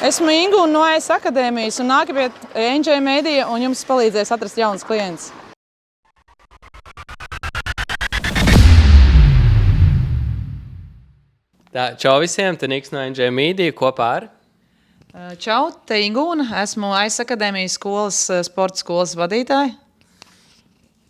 Esmu Ingu no AS akadēmijas un nāku pie NJ Media un jums palīdzēs atrast jaunus klientus. Čau visiem, te Niks no NJ Media kopā ar. Čau, te Ingūna, esmu AS akadēmijas sporta skolas vadītāja.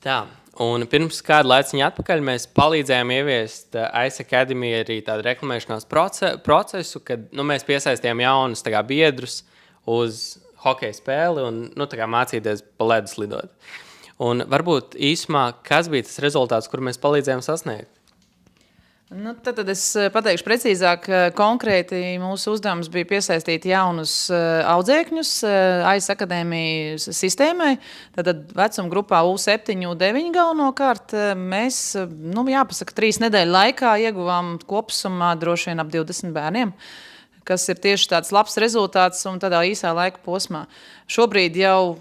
Tā, un pirms kādu laiciņu atpakaļ mēs palīdzējām ieviest AS Academy arī tādu reklamēšanās procesu, kad mēs piesaistījām jaunus biedrus uz hokeja spēli un mācīties pa ledus lidot. Un varbūt īsumā, kas bija tas rezultāts, kur mēs palīdzējām sasniegt? Tad es pateikšu precīzāk. Konkrēti mūsu uzdevums bija piesaistīt jaunus audzēkņus AS akadēmijas sistēmai. Tad vecuma grupā U7, U9 galvenokārt mēs, jāpasaka, 3 nedēļu laikā ieguvām kopsumā droši vien ap 20 bērniem, kas ir tieši tāds labs rezultāts un tādā īsā laika posmā. Šobrīd jau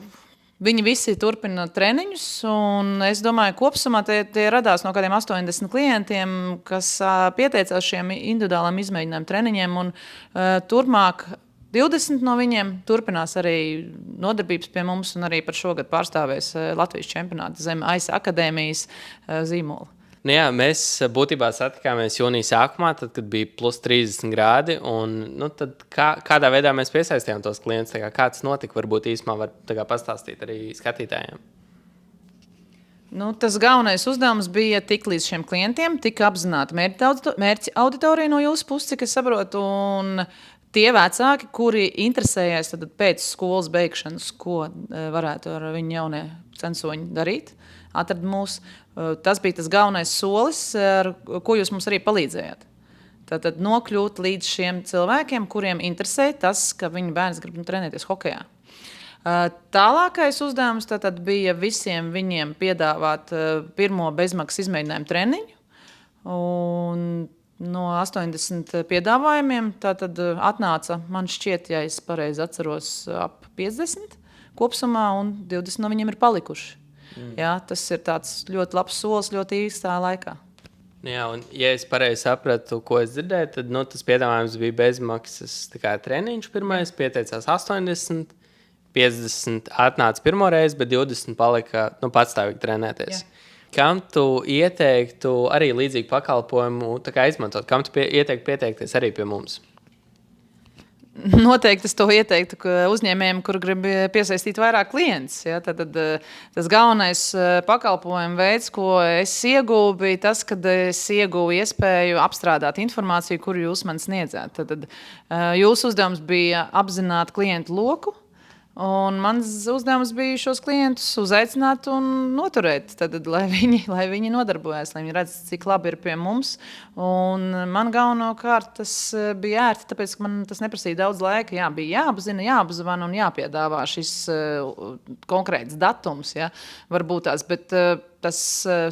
viņi visi turpina treniņus, un es domāju, kopsumā tie radās no kādiem 80 klientiem, kas pieteicās šiem individuāliem izmēģinājumu treniņiem, un turpmāk 20 no viņiem turpinās arī nodarbības pie mums, un arī par šogad pārstāvēs Latvijas čempionātu zem AS akadēmijas zīmola. Mēs būtībā satikāmies jūnija sākumā, tad, kad bija plus 30 grādi. Tad kādā veidā mēs piesaistījām tos klientus? Kā tas notika? Varbūt īsumā var pastāstīt arī skatītājiem. Tas galvenais uzdevums bija tik līdz šiem klientiem, tika apzināta mērķa auditorija no jūsu puses, cik es saprotu, un tie vecāki, kuri interesējās pēc skolas beigšanas, ko varētu ar viņu jaunie censoņi darīt, atrada mūs. Tas bija tas galvenais solis, ar ko jūs mums arī palīdzējāt. Tad nokļūt līdz šiem cilvēkiem, kuriem interesē tas, ka viņu bērns grib trenēties hokejā. Tālākais uzdevums bija visiem viņiem piedāvāt pirmo bezmaksas izmēģinājumu treniņu. Un no 80 piedāvājumiem atnāca, man šķiet, ja es pareizi atceros, ap 50 kopsumā, un 20 no viņiem ir palikuši. Jā, tas ir tāds ļoti labs solis ļoti īstā laikā. Un, ja es pareizi sapratu, ko es dzirdēju, tad tas piedāvājums bija bezmaksas treniņš pirmais, pieteicās 80, 50 atnāca pirmo reizi, bet 20 palika patstāvīgi trenēties. Jā. Kam tu ieteiktu arī līdzīgu pakalpojumu izmantot? Kam tu ieteiktu pieteikties arī pie mums? Noteikti es to ieteiktu uzņēmējiem, kur grib piesaistīt vairāk klientus. Ja? Tad tas galvenais pakalpojuma veids, ko es ieguvu, bija tas, kad es ieguvu iespēju apstrādāt informāciju, kuru jūs man sniedzāt. Tad jūsu uzdevums bija apzināt klientu loku, un mans uzdevums bija šos klientus uzaicināt un noturēt, lai viņi nodarbojas, lai viņi redz, cik labi ir pie mums. Un man galvenokārt tas bija ērti, tāpēc, ka man tas neprasīja daudz laika. Jā, bija jāapzina, jāapzvana un jāpiedāvā šis konkrēts datums, ja, varbūt tās, bet tas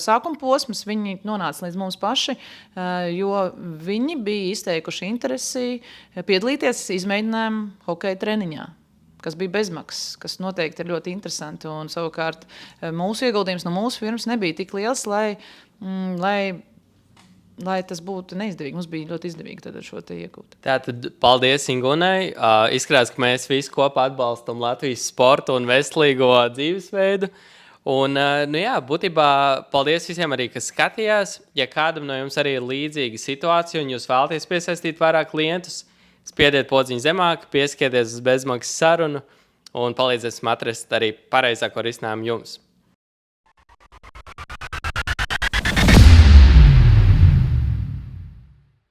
sākuma posms, viņi nonāca līdz mums paši, jo viņi bija izteikuši interesi piedalīties izmēģinājumu hokeja treniņā, kas bija bezmaksas, kas noteikti ir ļoti interesanti. Un savukārt mūsu ieguldījums no mūsu firmas nebija tik liels, lai tas būtu neizdevīgi. Mums bija ļoti izdevīgi šo te iegūt. Tātad paldies Ingūnai. Izskatās, ka mēs visi kopā atbalstam Latvijas sportu un veselīgo dzīvesveidu. Un, būtībā paldies visiem arī, kas skatījās. Ja kādam no jums arī ir līdzīga situācija un jūs vēlaties piesaistīt vairāk klientus, spiediet podziņu zemāk, pieskieties uz bezmaksas sarunu un palīdzēsim atrast arī pareizāko risinājumu jums.